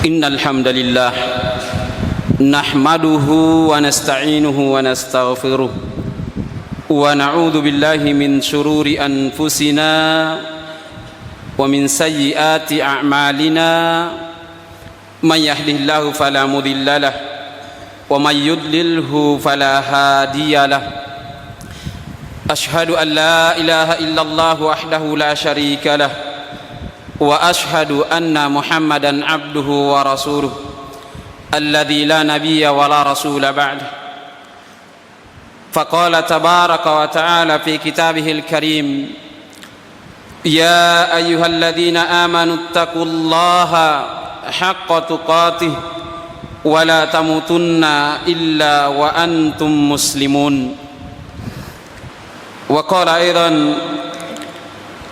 إن الحمد لله نحمده ونستعينه ونستغفره ونعوذ بالله من شرور أنفسنا ومن سيئات أعمالنا من يهده الله فلا مضل له ومن يضلله فلا هادي له أشهد أن لا إله إلا الله وحده لا شريك له وأشهد أن محمدا عبده ورسوله الذي لا نبي ولا رسول بعده فقال تبارك وتعالى في كتابه الكريم يا أيها الذين آمنوا اتقوا الله حق تقاته ولا تموتن إلا وأنتم مسلمون وقال أيضا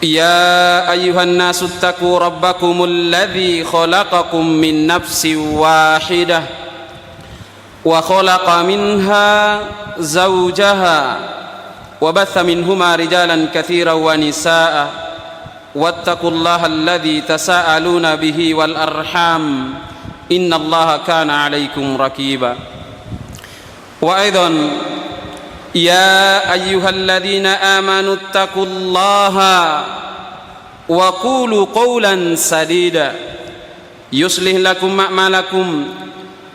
يا أيها الناس اتقوا ربكم الذي خلقكم من نفس واحدة وخلق منها زوجها وبث منهما رجالا كثيرا ونساء واتقوا الله الذي تساءلون به والأرحام إن الله كان عليكم رقيبا وأيضا يا أيها الذين آمنوا اتقوا الله وقولوا قولا سديدا يصلح لكم أعمالكم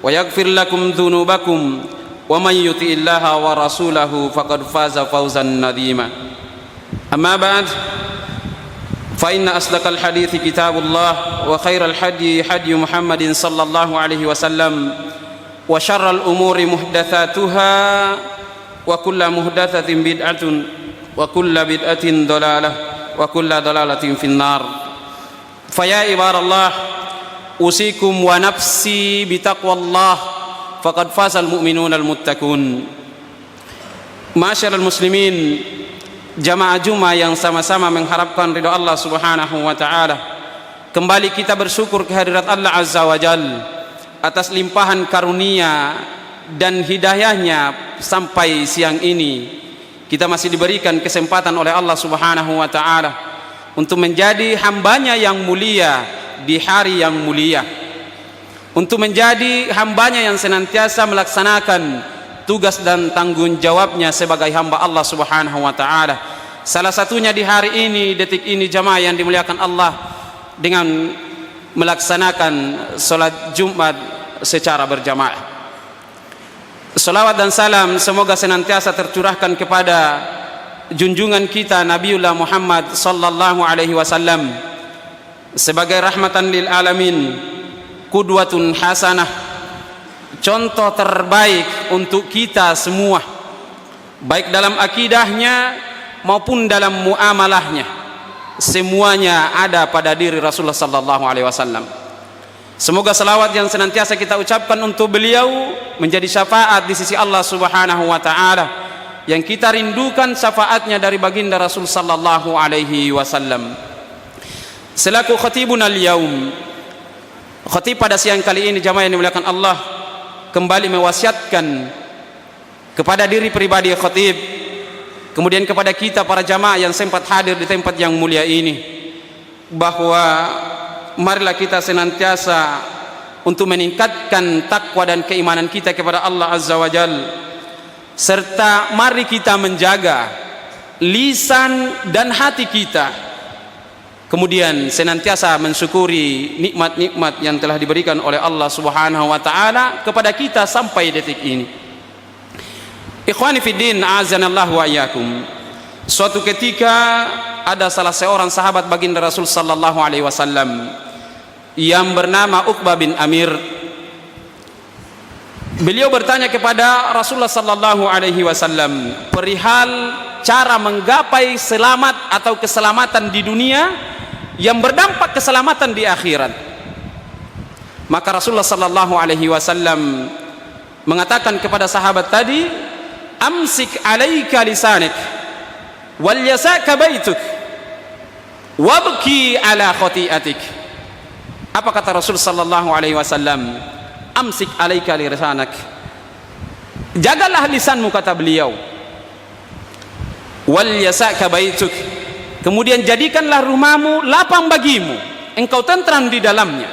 ويغفر لكم ذنوبكم ومن يطع الله ورسوله فقد فاز فوزا عظيما أما بعد فإن أصدق الحديث كتاب الله وخير الحدي حدي محمد صلى الله عليه وسلم وشر الأمور محدثاتها وكل محدثة بدعة وكل بدعة ضلالة وكل ضلالة في النار فيا عباد الله أوصيكم ونفسي بتقوى الله فقد فاز المؤمنون المتقون. Ma'asyiral muslimin, jamaah Jumat yang sama-sama mengharapkan ridha Allah Subhanahu wa taala. Kembali kita bersyukur kehadirat Allah Azza wa Jalla atas limpahan karunia dan hidayahnya sampai siang ini kita masih diberikan kesempatan oleh Allah Subhanahu wa taala untuk menjadi hambanya yang mulia di hari yang mulia, untuk menjadi hambanya yang senantiasa melaksanakan tugas dan tanggung jawabnya sebagai hamba Allah Subhanahu wa taala. Salah satunya di hari ini, detik ini, jamaah yang dimuliakan Allah, dengan melaksanakan salat Jumat secara berjamaah. Salawat dan salam semoga senantiasa tercurahkan kepada junjungan kita Nabiullah Muhammad sallallahu alaihi wasallam sebagai rahmatan lil alamin, qudwatun hasanah, contoh terbaik untuk kita semua, baik dalam akidahnya maupun dalam muamalahnya. Semuanya ada pada diri Rasulullah sallallahu alaihi wasallam. Semoga salawat yang senantiasa kita ucapkan untuk beliau menjadi syafaat di sisi Allah Subhanahu wa taala, yang kita rindukan syafaatnya dari baginda Rasul sallallahu alaihi wasallam. Selaku khatibuna al-yaum, khatib pada siang kali ini, jamaah yang dimuliakan Allah, kembali mewasiatkan kepada diri pribadi khatib, kemudian kepada kita para jamaah yang sempat hadir di tempat yang mulia ini, bahwa marilah kita senantiasa untuk meningkatkan takwa dan keimanan kita kepada Allah Azza wa Jalla, serta mari kita menjaga lisan dan hati kita, kemudian senantiasa mensyukuri nikmat-nikmat yang telah diberikan oleh Allah Subhanahu wa taala kepada kita sampai detik ini. Ikhwani fiddin, a'azanallahu wa iyyakum. Suatu ketika ada salah seorang sahabat baginda Rasul sallallahu alaihi wasallam yang bernama Uqbah bin Amir. Beliau bertanya kepada Rasulullah sallallahu alaihi wasallam perihal cara menggapai selamat atau keselamatan di dunia yang berdampak keselamatan di akhirat. Maka Rasulullah sallallahu alaihi wasallam mengatakan kepada sahabat tadi, amsik alaika lisanik wal yasaka baituk wabki ala khati'atik. Apa kata Rasul sallallahu alaihi wasallam? Amsik alaika lisanak, jagalah lisanmu, kata beliau, wal yasaka baituk, kemudian jadikanlah rumahmu lapang bagimu, engkau tentram di dalamnya.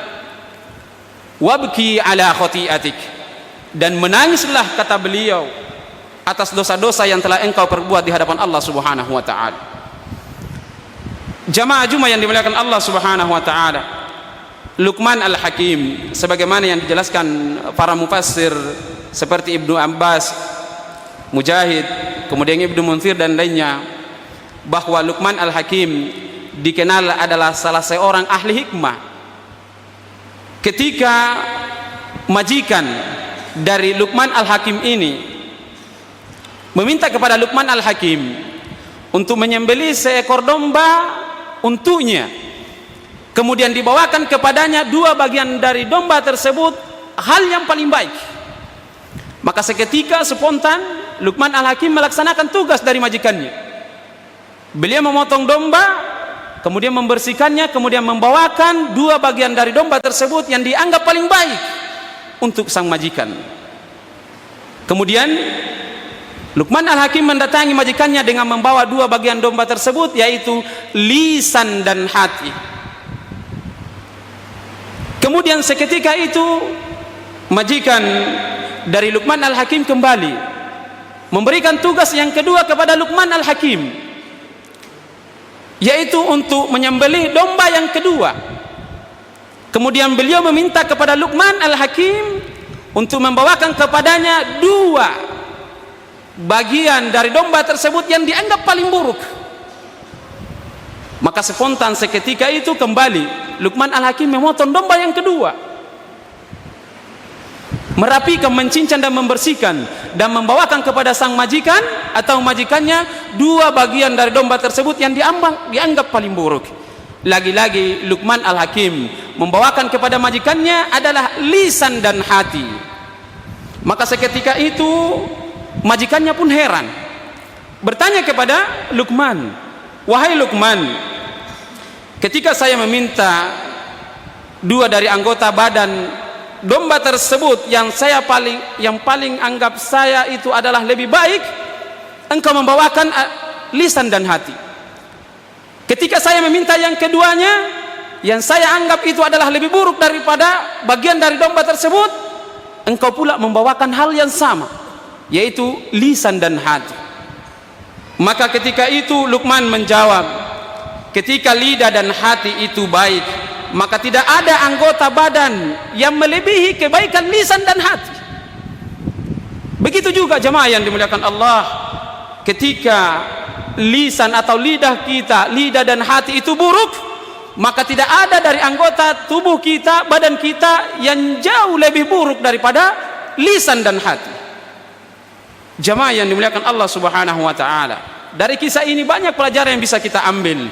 wabki ala khati'atik, dan menangislah, kata beliau, atas dosa-dosa yang telah engkau perbuat di hadapan Allah Subhanahu wa taala. Jamaah Jumat yang dimuliakan Allah Subhanahu wa taala, Luqman Al-Hakim sebagaimana yang dijelaskan para mufassir seperti Ibnu Abbas, Mujahid, kemudian Ibnu Munzir dan lainnya, bahwa Luqman Al-Hakim dikenal adalah salah seorang ahli hikmah. Ketika majikan dari Luqman Al-Hakim ini meminta kepada Luqman Al-Hakim untuk menyembelih seekor domba untuknya, kemudian dibawakan kepadanya 2 bagian dari domba tersebut, hal yang paling baik, maka seketika spontan Luqman Al-Hakim melaksanakan tugas dari majikannya. Beliau memotong domba, kemudian membersihkannya, kemudian membawakan 2 bagian dari domba tersebut yang dianggap paling baik untuk sang majikan. Kemudian Luqman Al-Hakim mendatangi majikannya dengan membawa 2 bagian domba tersebut, yaitu lisan dan hati. Kemudian seketika itu majikan dari Luqman Al-Hakim kembali memberikan tugas yang kedua kepada Luqman Al-Hakim, yaitu untuk menyembelih domba yang kedua. Kemudian beliau meminta kepada Luqman Al-Hakim untuk membawakan kepadanya 2 bagian dari domba tersebut yang dianggap paling buruk. Maka spontan seketika itu kembali Luqman Al-Hakim memotong domba yang kedua, merapikan, mencincang dan membersihkan, dan membawakan kepada sang majikan atau majikannya 2 bagian dari domba tersebut yang dianggap paling buruk. Lagi-lagi Luqman Al-Hakim membawakan kepada majikannya adalah lisan dan hati. Maka seketika itu majikannya pun heran, bertanya kepada Luqman, wahai Luqman, ketika saya meminta 2 dari anggota badan domba tersebut yang paling anggap saya itu adalah lebih baik, engkau membawakan lisan dan hati. Ketika saya meminta yang keduanya, yang saya anggap itu adalah lebih buruk daripada bagian dari domba tersebut, engkau pula membawakan hal yang sama, yaitu lisan dan hati. Maka ketika itu Luqman menjawab, ketika lidah dan hati itu baik, maka tidak ada anggota badan yang melebihi kebaikan lisan dan hati. Begitu juga jamaah yang dimuliakan Allah, ketika lisan atau lidah kita, lidah dan hati itu buruk, maka tidak ada dari anggota tubuh kita, badan kita yang jauh lebih buruk daripada lisan dan hati. Jamaah yang dimuliakan Allah Subhanahu wa taala, dari kisah ini banyak pelajaran yang bisa kita ambil.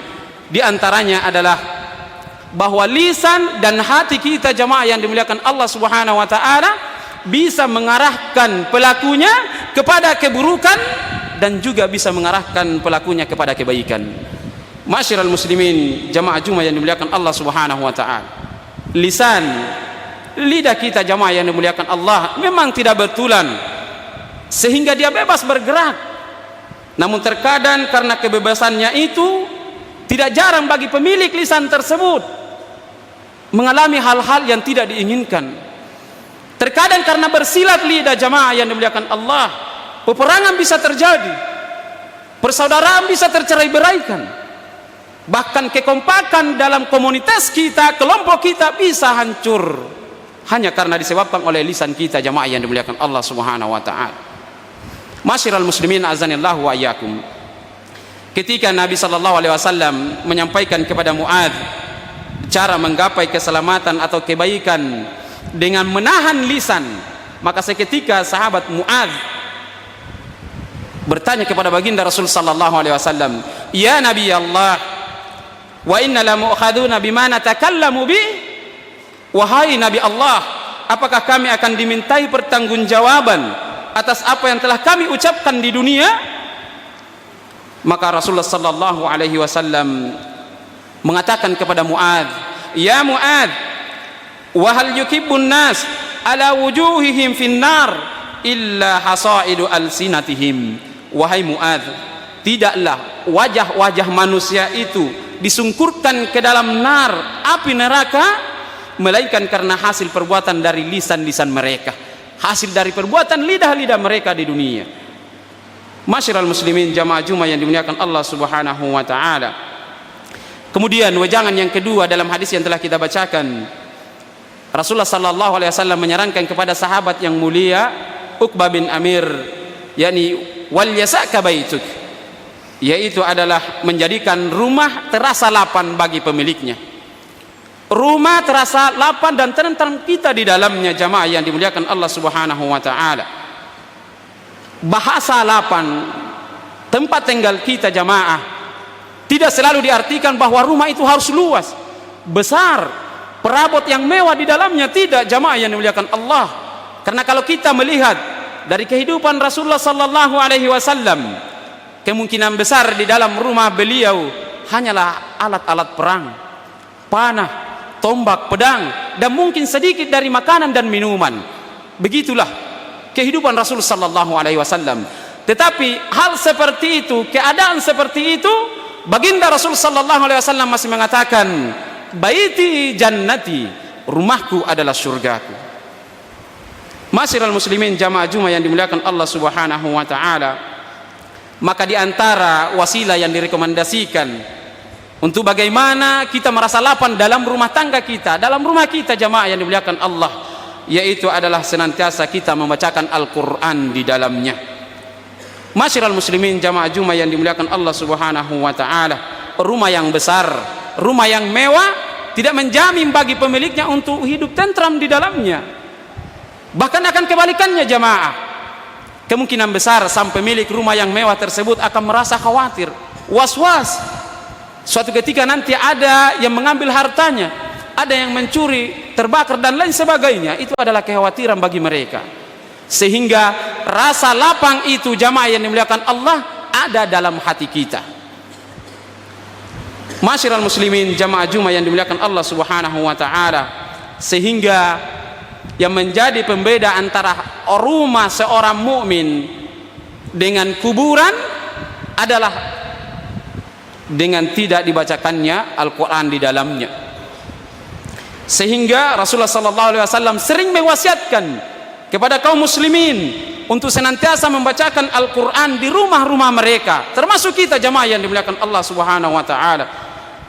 Di antaranya adalah bahwa lisan dan hati kita, jamaah yang dimuliakan Allah Subhanahu wa taala, bisa mengarahkan pelakunya kepada keburukan dan juga bisa mengarahkan pelakunya kepada kebaikan. Ma'asyiral muslimin, jamaah Jumat yang dimuliakan Allah Subhanahu wa taala, lisan, lidah kita, jamaah yang dimuliakan Allah, memang tidak betulan sehingga dia bebas bergerak. Namun terkadang karena kebebasannya itu, tidak jarang bagi pemilik lisan tersebut mengalami hal-hal yang tidak diinginkan. Terkadang karena bersilat lidah, jamaah yang dimuliakan Allah, peperangan bisa terjadi, persaudaraan bisa tercerai-beraikan, bahkan kekompakan dalam komunitas kita, kelompok kita bisa hancur hanya karena disebabkan oleh lisan kita, jamaah yang dimuliakan Allah Subhanahu wa taala. Masyiral muslimin azanillahu wa iyyakum, ketika Nabi sallallahu alaihi wasallam menyampaikan kepada Muadz cara menggapai keselamatan atau kebaikan dengan menahan lisan, maka seketika sahabat Muadz bertanya kepada baginda Rasul sallallahu alaihi wasallam, "Ya Nabi Allah, wa inna la mu'khaduna bima natakallamu bi?" Wahai Nabi Allah, apakah kami akan dimintai pertanggungjawaban atas apa yang telah kami ucapkan di dunia? Maka Rasulullah sallallahu alaihi wasallam mengatakan kepada Muadz, "Ya Muadz, wa hal yukibbun nas ala wujuhihim finnar illa hasaidu alsinatihim." Wahai Muadz, tidaklah wajah-wajah manusia itu disungkurkan ke dalam nar, api neraka, melainkan karena hasil perbuatan dari lisan-lisan mereka, hasil dari perbuatan lidah-lidah mereka di dunia. Masyiral muslimin jamaah Jumat yang dimuliakan Allah Subhanahu wa taala. Kemudian wejangan yang kedua dalam hadis yang telah kita bacakan, Rasulullah sallallahu alaihi wasallam menyarankan kepada sahabat yang mulia Uqbah bin Amir, yakni wal yasaka baituk, yaitu adalah menjadikan rumah terasa lapang bagi pemiliknya. Rumah terasa lapang dan tenteram kita di dalamnya, jamaah yang dimuliakan Allah Subhanahu wa taala. Bahasa lapang, tempat tinggal kita jamaah, tidak selalu diartikan bahwa rumah itu harus luas, besar, perabot yang mewah di dalamnya, tidak, jamaah yang dimuliakan Allah. Karena kalau kita melihat dari kehidupan Rasulullah sallallahu alaihi wasallam, kemungkinan besar di dalam rumah beliau hanyalah alat-alat perang, panah, tombak, pedang, dan mungkin sedikit dari makanan dan minuman. Begitulah kehidupan Rasul sallallahu alaihi wasallam. Tetapi hal seperti itu, keadaan seperti itu, baginda Rasul sallallahu alaihi wasallam masih mengatakan, baiti jannati, rumahku adalah surgaku. Masyiral muslimin jamaah Jumat yang dimuliakan Allah Subhanahu wa taala, maka di antara wasilah yang direkomendasikan untuk bagaimana kita merasa lapang dalam rumah tangga kita, dalam rumah kita jamaah yang dimuliakan Allah, yaitu adalah senantiasa kita membacakan Al-Quran di dalamnya. Masyiral muslimin jamaah Jumat yang dimuliakan Allah Subhanahu wa taala, rumah yang besar, rumah yang mewah tidak menjamin bagi pemiliknya untuk hidup tentram di dalamnya. Bahkan akan kebalikannya jamaah, kemungkinan besar sang pemilik rumah yang mewah tersebut akan merasa khawatir, was-was. Suatu ketika nanti ada yang mengambil hartanya, ada yang mencuri, terbakar dan lain sebagainya. Itu adalah kekhawatiran bagi mereka. Sehingga rasa lapang itu jamaah yang dimuliakan Allah ada dalam hati kita. Masyiral muslimin jamaah Jumat yang dimuliakan Allah Subhanahu wa taala, sehingga yang menjadi pembeda antara rumah seorang mukmin dengan kuburan adalah dengan tidak dibacakannya Al-Quran di dalamnya. Sehingga Rasulullah sallallahu alaihi wasallam sering mewasiatkan kepada kaum muslimin untuk senantiasa membacakan Al-Quran di rumah-rumah mereka, termasuk kita jamaah yang dimuliakan Allah Subhanahu wa taala.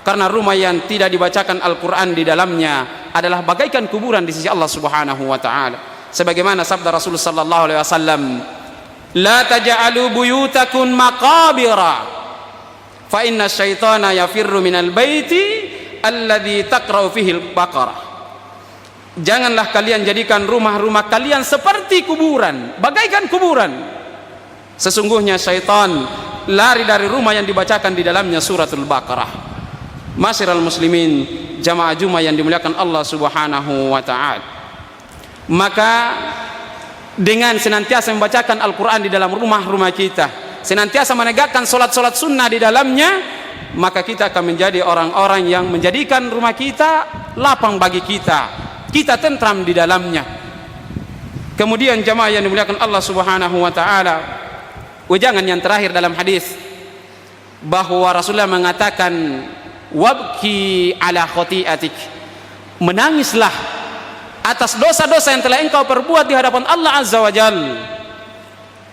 Karena rumah yang tidak dibacakan Al-Quran di dalamnya adalah bagaikan kuburan di sisi Allah Subhanahu wa taala. Sebagaimana sabda Rasulullah sallallahu alaihi wasallam, la taj'alu buyutakum maqabira fa inna syaitana yafirru minal baiti alladzi taqra'u fihi al-baqarah. Janganlah kalian jadikan rumah-rumah kalian seperti kuburan, bagaikan kuburan. Sesungguhnya syaitan lari dari rumah yang dibacakan di dalamnya suratul Baqarah. Masyiral muslimin jamaah Jumat yang dimuliakan Allah Subhanahu wa taala, maka dengan senantiasa membacakan Al-Quran di dalam rumah-rumah kita, senantiasa menegakkan solat-solat sunnah di dalamnya, maka kita akan menjadi orang-orang yang menjadikan rumah kita lapang bagi kita, kita tentram di dalamnya. Kemudian jamaah yang dimuliakan Allah Subhanahu wa taala, wejangan yang terakhir dalam hadis bahwa Rasulullah mengatakan, wabki ala khotiatik, menangislah atas dosa-dosa yang telah engkau perbuat di hadapan Allah Azza wa Jal.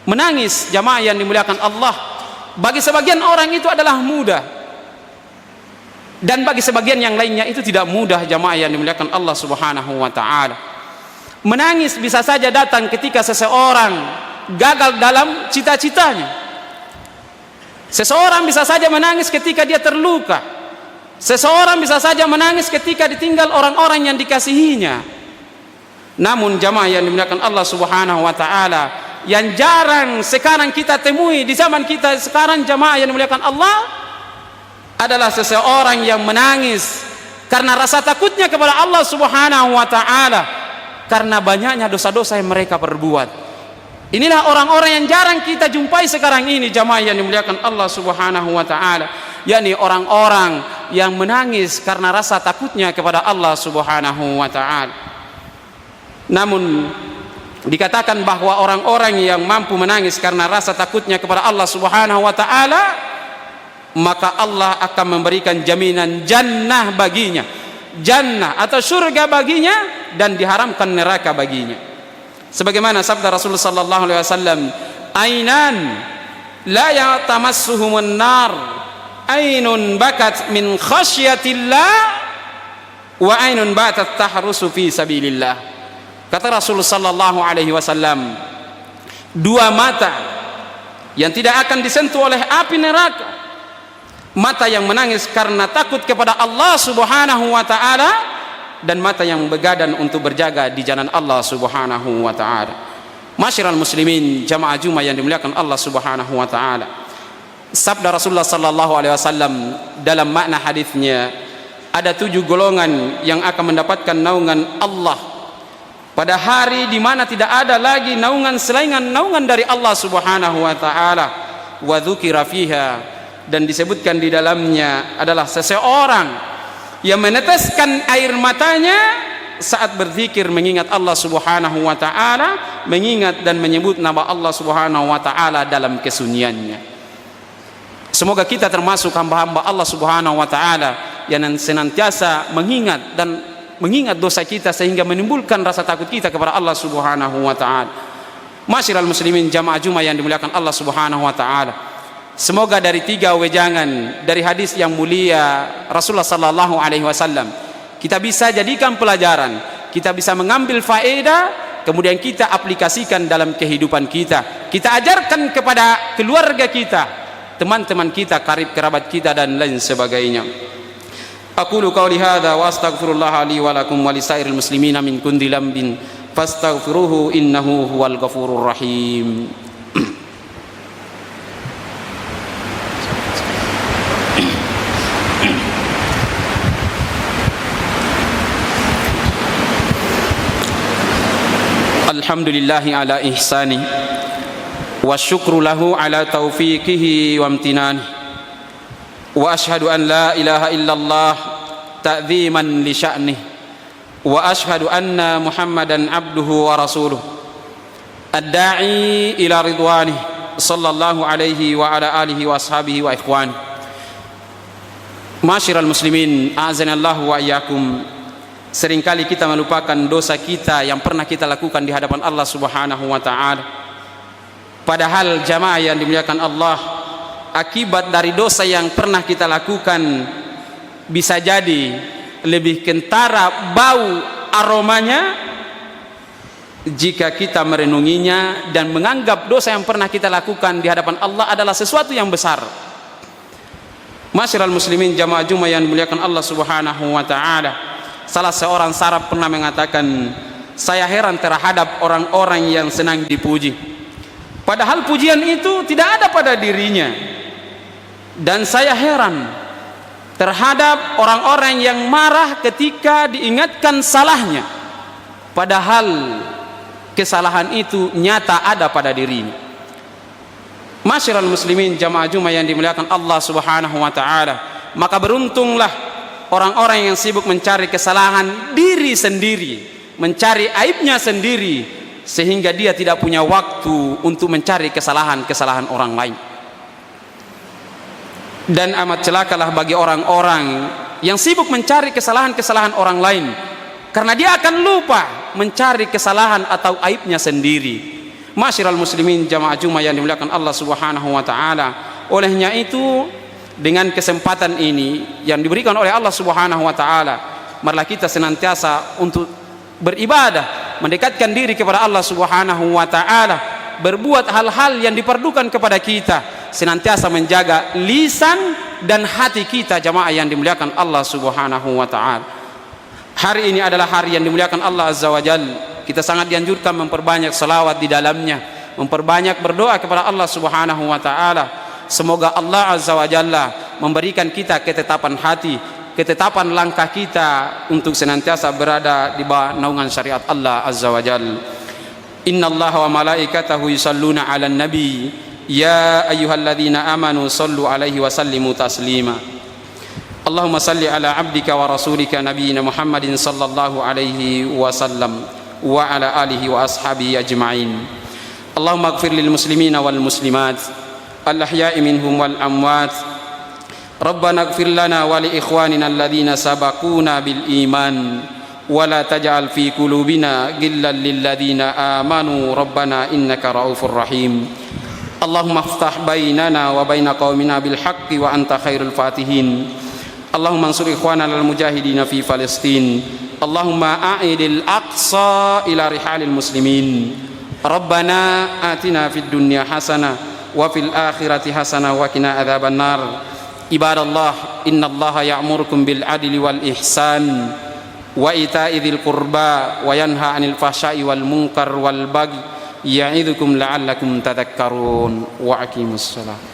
Menangis jamaah yang dimuliakan Allah, bagi sebagian orang itu adalah mudah, dan bagi sebagian yang lainnya itu tidak mudah jamaah yang dimuliakan Allah Subhanahu wa taala. Menangis bisa saja datang ketika seseorang gagal dalam cita-citanya. Seseorang bisa saja menangis ketika dia terluka. Seseorang bisa saja menangis ketika ditinggal orang-orang yang dikasihinya. Namun jamaah yang dimuliakan Allah Subhanahu wa taala, yang jarang sekarang kita temui di zaman kita sekarang jamaah yang dimuliakan Allah, adalah seseorang yang menangis karena rasa takutnya kepada Allah Subhanahu wa taala, karena banyaknya dosa-dosa yang mereka perbuat. Inilah orang-orang yang jarang kita jumpai sekarang ini jamaah yang dimuliakan Allah Subhanahu wa taala, yakni orang-orang yang menangis karena rasa takutnya kepada Allah Subhanahu wa taala. Namun dikatakan bahwa orang-orang yang mampu menangis karena rasa takutnya kepada Allah Subhanahu wa taala, maka Allah akan memberikan jaminan jannah baginya, jannah atau surga baginya dan diharamkan neraka baginya. Sebagaimana sabda Rasulullah sallallahu alaihi wasallam, ainan la yatamassuhumun nar, ainun bakat min khasyatillah wa ainun batat tahrusu fi sabilillah. Kata Rasulullah sallallahu alaihi wasallam, dua mata yang tidak akan disentuh oleh api neraka, mata yang menangis karena takut kepada Allah subhanahu wa ta'ala, dan mata yang begadang untuk berjaga di jalan Allah subhanahu wa ta'ala. Masyiral muslimin, jamaah Jumat yang dimuliakan Allah subhanahu wa ta'ala, sabda Rasulullah sallallahu alaihi wasallam dalam makna hadisnya, ada 7 golongan yang akan mendapatkan naungan Allah pada hari di mana tidak ada lagi naungan selain naungan dari Allah subhanahu wa ta'ala. Wa dzukira fiha, dan disebutkan di dalamnya adalah seseorang yang meneteskan air matanya saat berzikir mengingat Allah subhanahu wa ta'ala, mengingat dan menyebut nama Allah subhanahu wa ta'ala dalam kesunyiannya. Semoga kita termasuk hamba-hamba Allah subhanahu wa ta'ala yang senantiasa mengingat dosa kita sehingga menimbulkan rasa takut kita kepada Allah subhanahu wa ta'ala. Masyiral muslimin, jamaah Jumat yang dimuliakan Allah subhanahu wa ta'ala, semoga dari 3 wejangan dari hadis yang mulia Rasulullah sallallahu alaihi wasallam kita bisa jadikan pelajaran, kita bisa mengambil faedah, kemudian kita aplikasikan dalam kehidupan kita, kita ajarkan kepada keluarga kita, teman-teman kita, karib kerabat kita dan lain sebagainya. Aqulu qawli hadza wa astaghfirullah li wa lakum wa lisairil muslimina min kulli dhanbin fastaghfiruhu innahu huwal ghafurur rahim. Alhamdulillahi ala ihsani wa syukru lahu ala taufiqihi wa amtinani, wa ashhadu an la ilaha illallah ta'ziman li sya'nih, wa ashhadu anna Muhammadan abduhu wa rasuluh ad-da'i ila ridwanih sallallahu alaihi wa ala alihi wa ashabihi wa ikhwani. Masyiral muslimin, a'azanallahu wa iyyakum. Seringkali kita melupakan dosa kita yang pernah kita lakukan di hadapan Allah subhanahu wa ta'ala. Padahal jamaah yang dimuliakan Allah, akibat dari dosa yang pernah kita lakukan bisa jadi lebih kentara bau aromanya jika kita merenunginya dan menganggap dosa yang pernah kita lakukan di hadapan Allah adalah sesuatu yang besar. Masyiral muslimin, jamaah Jumat yang dimuliakan Allah subhanahu wa ta'ala, salah seorang salaf pernah mengatakan, saya heran terhadap orang-orang yang senang dipuji, padahal pujian itu tidak ada pada dirinya. Dan saya heran terhadap orang-orang yang marah ketika diingatkan salahnya, padahal kesalahan itu nyata ada pada dirinya. Masyiral muslimin, jamaah Jumat yang dimuliakan Allah subhanahu wa ta'ala, maka beruntunglah orang-orang yang sibuk mencari kesalahan diri sendiri, mencari aibnya sendiri, sehingga dia tidak punya waktu untuk mencari kesalahan-kesalahan orang lain. Dan amat celakalah bagi orang-orang yang sibuk mencari kesalahan-kesalahan orang lain, karena dia akan lupa mencari kesalahan atau aibnya sendiri. Masyiral muslimin, jamaah Jumat yang dimuliakan Allah subhanahu wa ta'ala, olehnya itu dengan kesempatan ini yang diberikan oleh Allah subhanahu wa ta'ala, marilah kita senantiasa untuk beribadah, mendekatkan diri kepada Allah subhanahu wa ta'ala, berbuat hal-hal yang diperlukan kepada kita, senantiasa menjaga lisan dan hati kita, jamaah yang dimuliakan Allah subhanahu wa ta'ala. Hari ini adalah hari yang dimuliakan Allah azza wa jalla. Kita sangat dianjurkan memperbanyak salawat di dalamnya, memperbanyak berdoa kepada Allah subhanahu wa ta'ala. Semoga Allah azza wa jalla memberikan kita ketetapan hati, ketetapan langkah kita untuk senantiasa berada di bawah naungan syariat Allah azza wa jalla. Innallaha wa malaikatahu yusalluna 'alan nabi ya ayyuhalladzina amanu sallu 'alaihi wa sallimu taslima. Allahumma salli ala 'abdika wa rasulika nabiyyina Muhammadin sallallahu alaihi wasallam wa ala alihi wa ashabihi ajma'in. Allahumma ighfir lil muslimina wal muslimat al ahya'i minhum wal amwat Rabbana ighfir lana wa li ikhwanina alladhina sabaquna bil iman wa la taj'al fi qulubina ghillan lil ladzina amanu rabbana innaka raufur rahim. Allahumma iftah bainana wa baina qaumina bil haqqi wa anta khairul fatihin. Allahumma ansur ikhwanana al mujahidin fi Palestin. Allahumma a'idil aqsa ila rihalil muslimin. Rabbana atina fid dunya hasanah wa fil akhirati hasanah wa qina adzaban nar. Ibadallah, innallaha ya'murukum bil adli wal ihsan wa ita'i dzil qurba wa yanha 'anil fahsya'i wal munkar wal baghi ya'idzukum la'allakum tadhakkarun. Wa aqimussalam.